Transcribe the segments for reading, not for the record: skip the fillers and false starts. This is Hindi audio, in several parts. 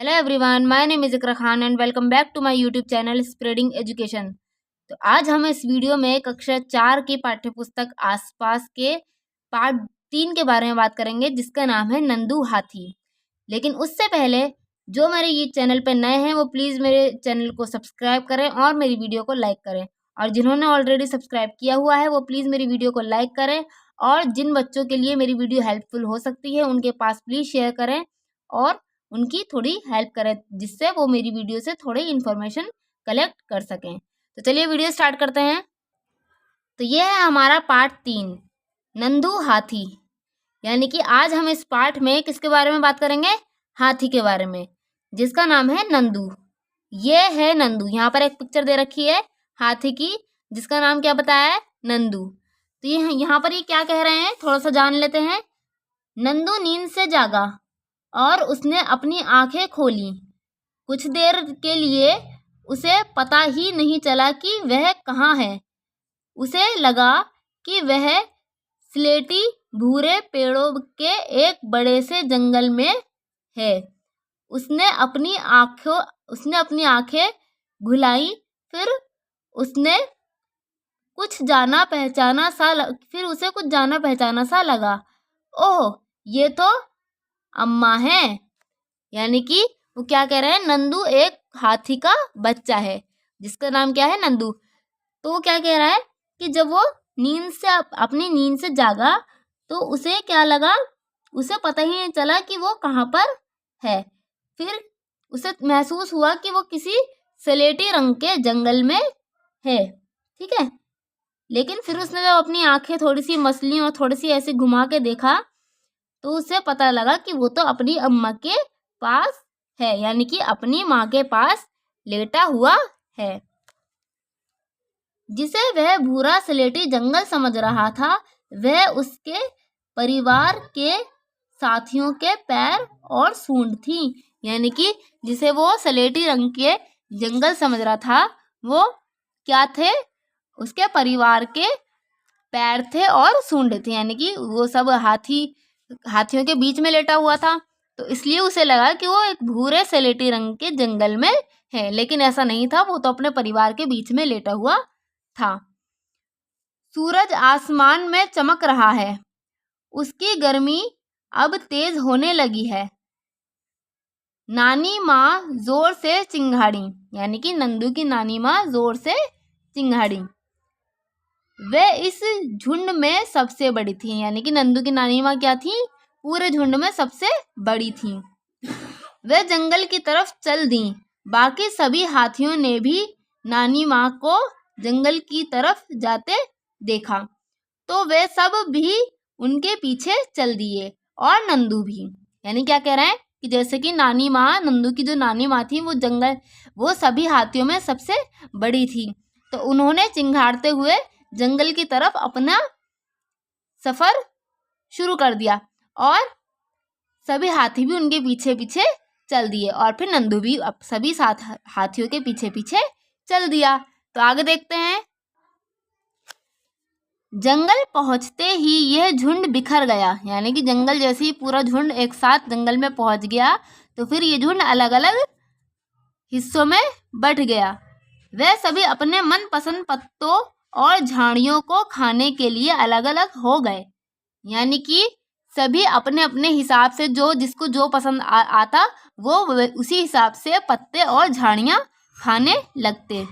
Hello everyone, my name is Iqra Khan and welcome back to my YouTube channel spreading education. तो आज हम इस वीडियो में कक्षा 4 की पाठ्यपुस्तक आसपास के पार्ट 3 के बारे में बात करेंगे, जिसका नाम है नंदू हाथी। लेकिन उससे पहले जो मेरे ये चैनल पे नए हैं वो प्लीज़ मेरे चैनल को सब्सक्राइब करें और मेरी वीडियो को लाइक करें, और जिन्होंने ऑलरेडी सब्सक्राइब किया हुआ है वो प्लीज़ मेरी वीडियो को लाइक करें, और जिन बच्चों के लिए मेरी वीडियो हेल्पफुल हो सकती है उनके पास प्लीज़ शेयर करें और उनकी थोड़ी हेल्प करें, जिससे वो मेरी वीडियो से थोड़ी इन्फॉर्मेशन कलेक्ट कर सकें। तो चलिए वीडियो स्टार्ट करते हैं। तो ये है हमारा पार्ट 3, नंदू हाथी। यानी कि आज हम इस पार्ट में किसके बारे में बात करेंगे? हाथी के बारे में, जिसका नाम है नंदू। ये है नंदू। यहाँ पर एक पिक्चर दे रखी है हाथी की, जिसका नाम क्या बताया है? नंदू। तो ये यहाँ पर ये क्या कह रहे हैं, थोड़ा सा जान लेते हैं। नंदू नींद से जागा और उसने अपनी आंखें खोली। कुछ देर के लिए उसे पता ही नहीं चला कि वह कहाँ है। उसे लगा कि वह स्लेटी भूरे पेड़ों के एक बड़े से जंगल में है। उसने अपनी आंखें घुलाई। फिर उसे कुछ जाना पहचाना सा लगा। ओह, ये तो अम्मा है। यानी कि वो क्या कह रहे हैं, नंदू एक हाथी का बच्चा है जिसका नाम क्या है? नंदू। तो वो क्या कह रहा है कि जब वो अपनी नींद से जागा तो उसे क्या लगा, उसे पता ही नहीं चला कि वो कहाँ पर है। फिर उसे महसूस हुआ कि वो किसी स्लेटी रंग के जंगल में है। ठीक है। लेकिन फिर उसने जब अपनी आंखें थोड़ी सी मसली और थोड़ी सी ऐसे घुमा के देखा तो उसे पता लगा कि वो तो अपनी अम्मा के पास है, यानी कि अपनी माँ के पास लेटा हुआ है। जिसे वह भूरा स्लेटी जंगल समझ रहा था, वह उसके परिवार के साथियों के पैर और सूंड थी। यानी कि जिसे वो स्लेटी रंग के जंगल समझ रहा था, वो क्या थे? उसके परिवार के पैर थे और सूंड थे। यानी कि वो सब हाथियों के बीच में लेटा हुआ था, तो इसलिए उसे लगा कि वो एक भूरे स्लेटी रंग के जंगल में है। लेकिन ऐसा नहीं था, वो तो अपने परिवार के बीच में लेटा हुआ था। सूरज आसमान में चमक रहा है। उसकी गर्मी अब तेज होने लगी है। नानी माँ जोर से चिंघाड़ी। यानी कि नंदू की नानी माँ जोर से चिंघाड़ी। वे इस झुंड में सबसे बड़ी थी। यानी कि नंदू की नानी माँ क्या थी? पूरे झुंड में सबसे बड़ी थी। वे जंगल की तरफ चल दी। बाकी सभी हाथियों ने भी नानी माँ को जंगल की तरफ जाते देखा, तो वे सब भी उनके पीछे चल दिए, और नंदू भी। यानी क्या कह रहे हैं कि जैसे कि नानी माँ, नंदू की जो नानी माँ थी, वो सभी हाथियों में सबसे बड़ी थी, तो उन्होंने चिंघाड़ते हुए जंगल की तरफ अपना सफर शुरू कर दिया, और सभी हाथी भी उनके पीछे पीछे चल दिए, और फिर नंदू भी सभी सात हाथियों के पीछे पीछे चल दिया। तो आगे देखते हैं। जंगल पहुंचते ही यह झुंड बिखर गया। यानी कि जंगल जैसे ही पूरा झुंड एक साथ जंगल में पहुंच गया, तो फिर ये झुंड अलग अलग हिस्सों में बंट गया। वे सभी अपने मनपसंद पत्तों और झाड़ियों को खाने के लिए अलग अलग हो गए। यानी कि सभी अपने अपने हिसाब से जिसको जो पसंद आता वो उसी हिसाब से पत्ते और झाड़ियाँ खाने लगते।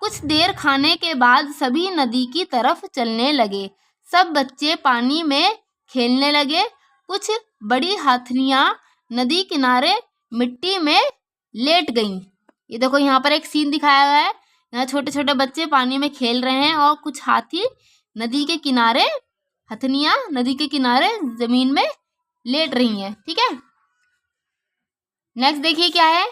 कुछ देर खाने के बाद सभी नदी की तरफ चलने लगे। सब बच्चे पानी में खेलने लगे। कुछ बड़ी हाथियाँ नदी किनारे मिट्टी में लेट गईं। ये देखो, यहाँ पर एक सीन दिखाया गया है। यहाँ छोटे छोटे बच्चे पानी में खेल रहे हैं और कुछ हाथियाँ नदी के किनारे जमीन में लेट रही हैं। ठीक है। नेक्स्ट देखिए क्या है।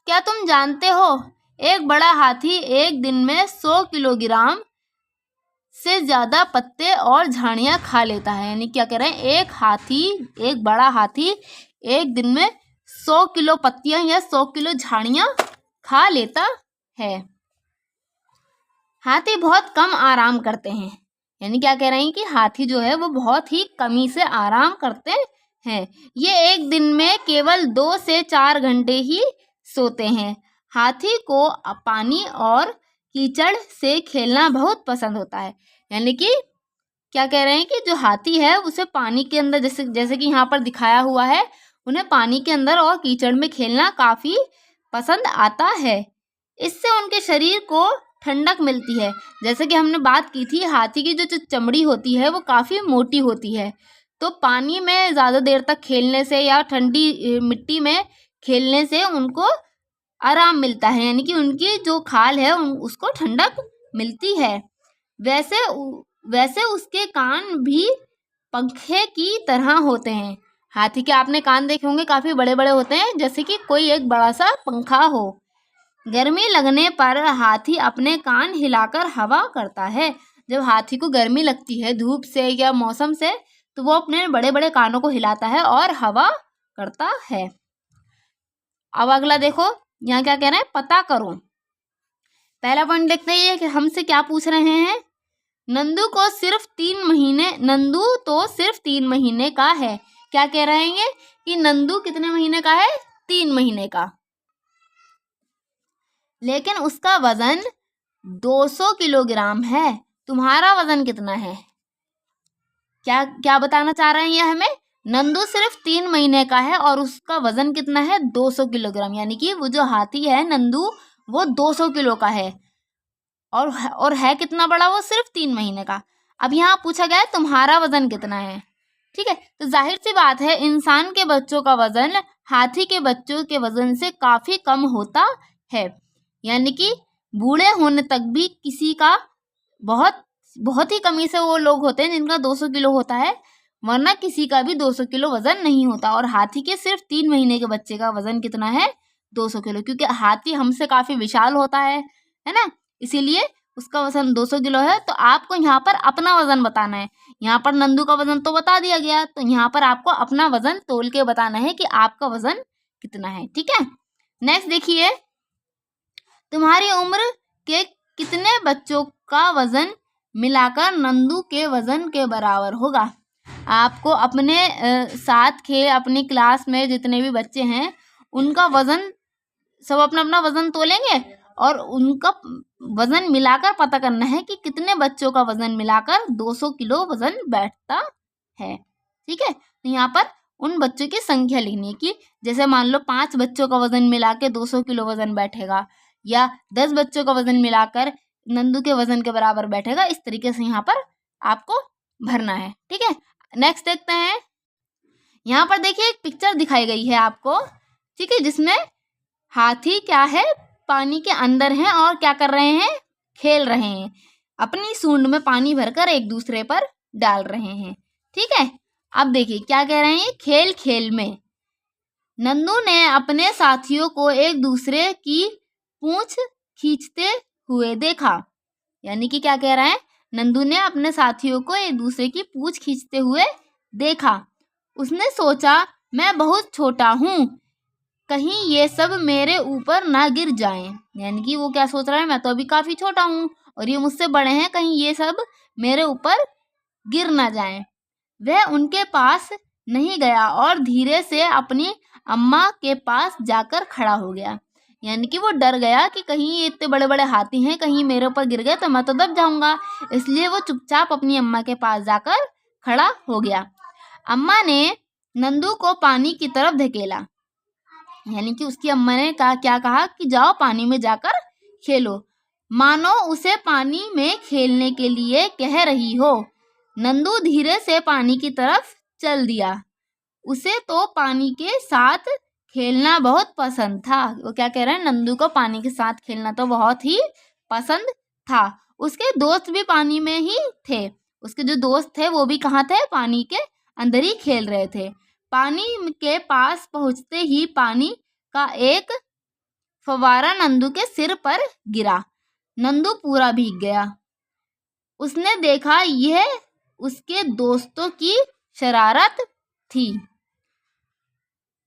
क्या तुम जानते हो, एक बड़ा हाथी एक दिन में 100 किलोग्राम से ज्यादा पत्ते और झाड़ियाँ खा लेता है। यानी क्या कह रहे हैं, एक बड़ा हाथी एक दिन में 100 किलो पत्तियां या 100 किलो झाड़ियाँ खा लेता है। हाथी बहुत कम आराम करते हैं। यानी क्या कह रहे हैं कि हाथी जो है वो बहुत ही कमी से आराम करते हैं। ये एक दिन में केवल 2 से 4 घंटे ही सोते हैं। हाथी को पानी और कीचड़ से खेलना बहुत पसंद होता है। यानी कि क्या कह रहे हैं कि जो हाथी है उसे पानी के अंदर, जैसे कि यहाँ पर दिखाया हुआ है, उन्हें पानी के अंदर और कीचड़ में खेलना काफ़ी पसंद आता है। इससे उनके शरीर को ठंडक मिलती है। जैसे कि हमने बात की थी, हाथी की जो चमड़ी होती है वो काफ़ी मोटी होती है, तो पानी में ज़्यादा देर तक खेलने से या ठंडी मिट्टी में खेलने से उनको आराम मिलता है, यानी कि उनकी जो खाल है उसको ठंडक मिलती है। वैसे उसके कान भी पंखे की तरह होते हैं। हाथी के आपने कान देखे होंगे, काफ़ी बड़े बड़े होते हैं, जैसे कि कोई एक बड़ा सा पंखा हो। गर्मी लगने पर हाथी अपने कान हिलाकर हवा करता है। जब हाथी को गर्मी लगती है धूप से या मौसम से, तो वो अपने बड़े बड़े कानों को हिलाता है और हवा करता है। अब अगला देखो, यहाँ क्या कह रहे हैं, पता करो। पहला पॉइंट देखते हैं कि हमसे क्या पूछ रहे हैं। नंदू तो सिर्फ 3 महीने का है। क्या कह रहे हैं ये कि नंदू कितने महीने का है? 3 महीने का, लेकिन उसका वजन 200 किलोग्राम है। तुम्हारा वजन कितना है? क्या क्या बताना चाह रहे हैं ये हमें? नंदू सिर्फ 3 महीने का है और उसका वजन कितना है? 200 किलोग्राम। यानी कि वो जो हाथी है नंदू, वो 200 किलो का है और है कितना बड़ा? वो सिर्फ 3 महीने का। अब यहाँ पूछा गया है तुम्हारा वजन कितना है। ठीक है, तो जाहिर सी बात है इंसान के बच्चों का वजन हाथी के बच्चों के वजन से काफ़ी कम होता है। यानी कि बूढ़े होने तक भी किसी का बहुत ही कमी से वो लोग होते हैं जिनका 200 किलो होता है, वरना किसी का भी 200 किलो वजन नहीं होता। और हाथी के सिर्फ 3 महीने के बच्चे का वजन कितना है? 200 किलो, क्योंकि हाथी हमसे काफ़ी विशाल होता है ना, इसीलिए उसका वजन 200 किलो है। तो आपको यहाँ पर अपना वजन बताना है। यहाँ पर नंदू का वजन तो बता दिया गया, तो यहाँ पर आपको अपना वजन तोल के बताना है कि आपका वजन कितना है। ठीक है, नेक्स्ट देखिए, तुम्हारी उम्र के कितने बच्चों का वजन मिलाकर नंदू के वजन के बराबर होगा? आपको अपने साथ के अपनी क्लास में जितने भी बच्चे हैं उनका वजन, सब अपना अपना वजन तोलेंगे और उनका वजन मिलाकर पता करना है कि कितने बच्चों का वजन मिलाकर 200 किलो वजन बैठता है। ठीक है, तो यहाँ पर उन बच्चों की संख्या लिखनी है कि जैसे मान लो 5 बच्चों का वजन मिला के 200 किलो वजन बैठेगा, या 10 बच्चों का वजन मिलाकर नंदू के वजन के बराबर बैठेगा। इस तरीके से यहाँ पर आपको भरना है। ठीक है, नेक्स्ट देखते हैं। यहाँ पर देखिए एक पिक्चर दिखाई गई है आपको, ठीक है, जिसमें हाथी क्या है, पानी के अंदर हैं और क्या कर रहे हैं? खेल रहे हैं। अपनी सूंड में पानी भरकर एक दूसरे पर डाल रहे हैं। ठीक है, अब देखिए क्या कह रहे हैं। खेल खेल में नंदू ने अपने साथियों को एक दूसरे की पूंछ खींचते हुए देखा। यानी कि क्या कह रहा है, नंदू ने अपने साथियों को एक दूसरे की पूंछ खींचते हुए देखा। उसने सोचा मैं बहुत छोटा हूँ, कहीं ये सब मेरे ऊपर ना गिर जाएं। यानी कि वो क्या सोच रहा है, मैं तो अभी काफ़ी छोटा हूँ और ये मुझसे बड़े हैं, कहीं ये सब मेरे ऊपर गिर ना जाएं। वह उनके पास नहीं गया और धीरे से अपनी अम्मा के पास जाकर खड़ा हो गया। यानी कि वो डर गया कि कहीं ये इतने बड़े बड़े हाथी हैं, कहीं मेरे ऊपर गिर गए तो मैं तो दब जाऊंगा, इसलिए वो चुपचाप अपनी अम्मा के पास जाकर खड़ा हो गया। अम्मा ने नंदू को पानी की तरफ धकेला। यानी कि उसकी अम्मा ने क्या कहा कि जाओ पानी में जाकर खेलो, मानो उसे पानी में खेलने के लिए कह रही हो। नंदू धीरे से पानी की तरफ चल दिया। उसे तो पानी के साथ खेलना बहुत पसंद था। वो क्या कह रहे हैं, नंदू को पानी के साथ खेलना तो बहुत ही पसंद था। उसके दोस्त भी पानी में ही थे। उसके जो दोस्त थे वो भी कहाँ थे? पानी के अंदर ही खेल रहे थे। पानी के पास पहुँचते ही पानी का एक फव्वारा नंदू के सिर पर गिरा। नंदू पूरा भीग गया। उसने देखा यह उसके दोस्तों की शरारत थी।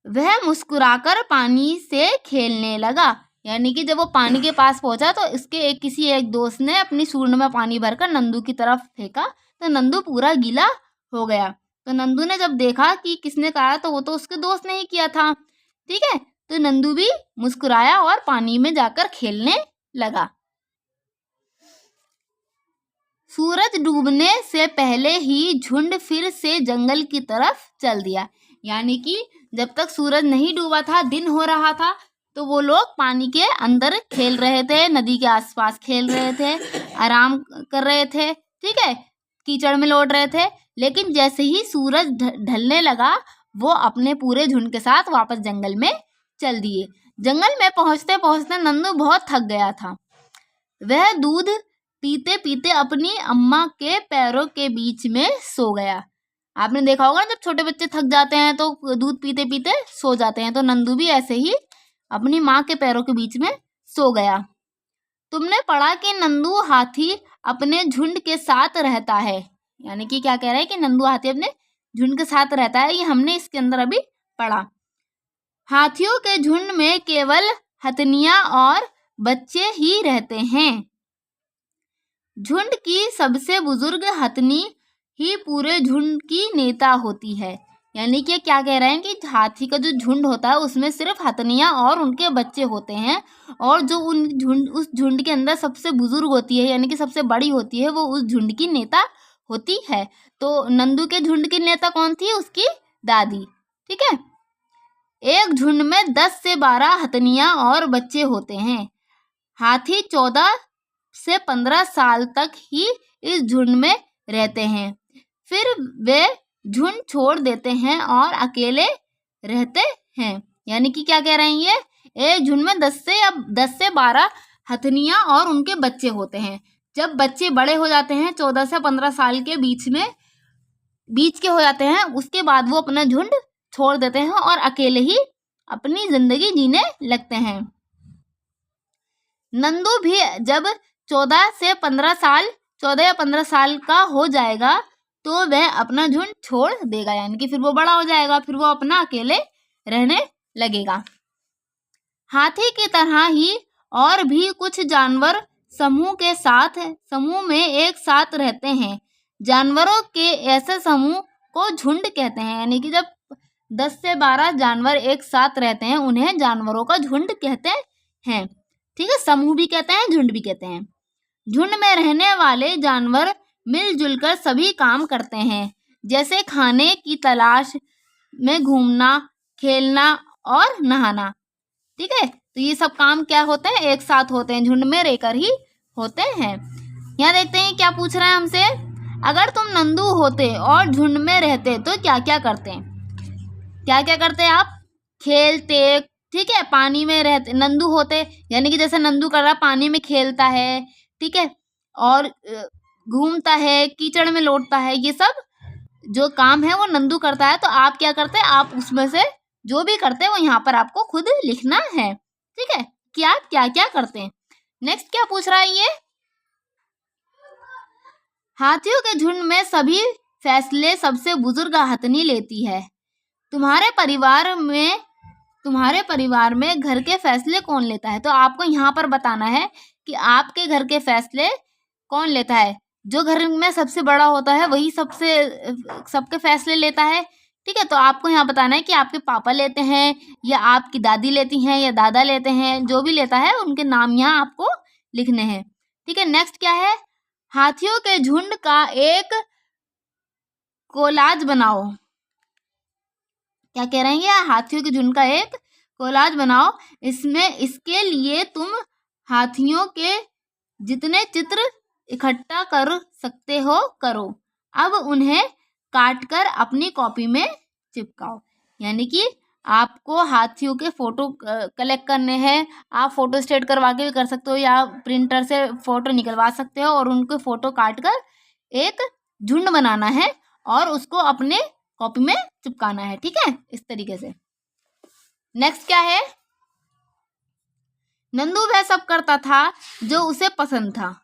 वह मुस्कुराकर पानी से खेलने लगा। यानी कि जब वो पानी के पास पहुंचा तो इसके किसी एक दोस्त ने अपनी सूंड में पानी भरकर नंदू की तरफ फेंका, तो नंदू पूरा गीला हो गया। तो नंदू ने जब देखा कि किसने कहा तो वो तो उसके दोस्त ने ही किया था। ठीक है, तो नंदू भी मुस्कुराया और पानी में जाकर खेलने लगा। सूरज डूबने से पहले ही झुंड फिर से जंगल की तरफ चल दिया। यानी कि जब तक सूरज नहीं डूबा था, दिन हो रहा था, तो वो लोग पानी के अंदर खेल रहे थे, नदी के आसपास खेल रहे थे, आराम कर रहे थे। ठीक है, कीचड़ में लौट रहे थे। लेकिन जैसे ही सूरज ढलने लगा, वो अपने पूरे झुंड के साथ वापस जंगल में चल दिए। जंगल में पहुंचते पहुंचते नंदू बहुत थक गया था। वह दूध पीते पीते अपनी अम्मा के पैरों के बीच में सो गया। आपने देखा होगा जब छोटे बच्चे थक जाते हैं तो दूध पीते पीते सो जाते हैं, तो नंदू भी ऐसे ही अपनी माँ के पैरों के बीच में सो गया। तुमने पढ़ा कि नंदू हाथी अपने झुंड के साथ रहता है। यानी कि क्या कह रहा है कि नंदू हाथी अपने झुंड के साथ रहता है, ये हमने इसके अंदर अभी पढ़ा। हाथियों के झुंड में केवल हथनियां और बच्चे ही रहते हैं। झुंड की सबसे बुजुर्ग हथनी ही पूरे झुंड की नेता होती है। यानी कि क्या कह रहे हैं कि हाथी का जो झुंड होता है उसमें सिर्फ हथनियां और उनके बच्चे होते हैं, और जो उस झुंड के अंदर सबसे बुजुर्ग होती है, यानी कि सबसे बड़ी होती है, वो उस झुंड की नेता होती है। तो नंदू के झुंड की नेता कौन थी? उसकी दादी। ठीक है, एक झुंड में 10 से 12 हथनियां और बच्चे होते हैं। हाथी 14 से 15 साल तक ही इस झुंड में रहते हैं, फिर वे झुंड छोड़ देते हैं और अकेले रहते हैं। यानी कि क्या कह रहे हैं ये, एक झुंड में 10 से 12 हथनियां और उनके बच्चे होते हैं। जब बच्चे बड़े हो जाते हैं, 14 से 15 साल के बीच के हो जाते हैं, उसके बाद वो अपना झुंड छोड़ देते हैं और अकेले ही अपनी जिंदगी जीने लगते हैं। नंदू भी जब 14 या 15 साल का हो जाएगा तो वह अपना झुंड छोड़ देगा। यानी कि फिर वो बड़ा हो जाएगा, फिर वो अपना अकेले रहने लगेगा। हाथी की तरह ही और भी कुछ जानवर समूह में एक साथ रहते हैं। जानवरों के ऐसे समूह को झुंड कहते हैं। यानी कि जब 10 से 12 जानवर एक साथ रहते हैं, उन्हें जानवरों का झुंड कहते हैं। ठीक है, समूह भी कहते हैं, झुंड भी कहते हैं। झुंड में रहने वाले जानवर मिलजुल कर सभी काम करते हैं, जैसे खाने की तलाश में घूमना, खेलना और नहाना। ठीक है, तो ये सब काम क्या होते हैं? एक साथ होते हैं, झुंड में रहकर ही होते हैं। यहाँ देखते हैं क्या पूछ रहा है हमसे। अगर तुम नंदू होते और झुंड में रहते तो क्या क्या करते? क्या क्या करते आप? खेलते, ठीक है, पानी में रहते। नंदू होते यानी कि जैसे नंदू कर रहा, पानी में खेलता है, ठीक है, और घूमता है, कीचड़ में लौटता है, ये सब जो काम है वो नंदू करता है। तो आप क्या करते हैं? आप उसमें से जो भी करते हैं वो यहाँ पर आपको खुद लिखना है। ठीक है, कि आप क्या क्या करते हैं। नेक्स्ट क्या पूछ रहा है ये, हाथियों के झुंड में सभी फैसले सबसे बुजुर्ग हथनी लेती है। तुम्हारे परिवार में घर के फैसले कौन लेता है? तो आपको यहाँ पर बताना है कि आपके घर के फैसले कौन लेता है। जो घर में सबसे बड़ा होता है वही सबके फैसले लेता है। ठीक है, तो आपको यहाँ बताना है कि आपके पापा लेते हैं या आपकी दादी लेती हैं या दादा लेते हैं। जो भी लेता है उनके नाम यहाँ आपको लिखने हैं। ठीक है, नेक्स्ट क्या है, हाथियों के झुंड का एक कोलाज बनाओ। क्या कह रहे हैं? हाथियों के झुंड का एक कोलाज बनाओ। इसके लिए तुम हाथियों के जितने चित्र इकट्ठा कर सकते हो करो। अब उन्हें काटकर अपनी कॉपी में चिपकाओ। यानी कि आपको हाथियों के फोटो कलेक्ट करने हैं। आप फोटो स्टेट करवा के भी कर सकते हो या प्रिंटर से फोटो निकलवा सकते हो और उनको फोटो काट कर एक झुंड बनाना है और उसको अपने कॉपी में चिपकाना है। ठीक है, इस तरीके से। नेक्स्ट क्या है, नंदू वह सब करता था जो उसे पसंद था।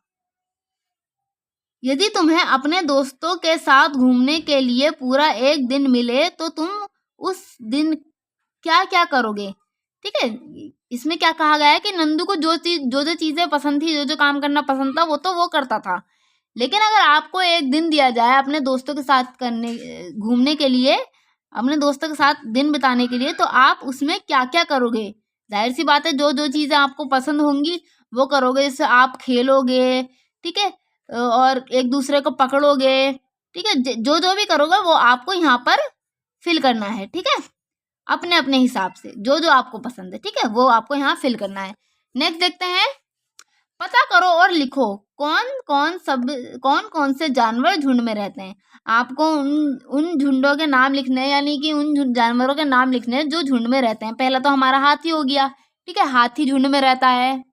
यदि तुम्हें अपने दोस्तों के साथ घूमने के लिए पूरा एक दिन मिले तो तुम उस दिन क्या क्या करोगे? ठीक है, इसमें क्या कहा गया है कि नंदू को जो चीजें पसंद थी, जो काम करना पसंद था, वो तो वो करता था। लेकिन अगर आपको एक दिन दिया जाए अपने दोस्तों के साथ घूमने के लिए, अपने दोस्तों के साथ दिन बिताने के लिए, तो आप उसमें क्या क्या करोगे? जाहिर सी बात है जो जो चीज़ें आपको पसंद होंगी वो करोगे। जैसे आप खेलोगे, ठीक है, और एक दूसरे को पकड़ोगे, ठीक है, जो जो भी करोगे वो आपको यहाँ पर फिल करना है, ठीक है, अपने अपने हिसाब से जो जो आपको पसंद है, ठीक है, वो आपको यहाँ फिल करना है। नेक्स्ट देखते हैं, पता करो और लिखो कौन कौन से जानवर झुंड में रहते हैं। आपको उन झुंडों के नाम लिखने हैं, यानी कि उन जानवरों के नाम लिखने हैं जो झुंड में रहते हैं। पहला तो हमारा हाथी हो गया, ठीक है, हाथी झुंड में रहता है।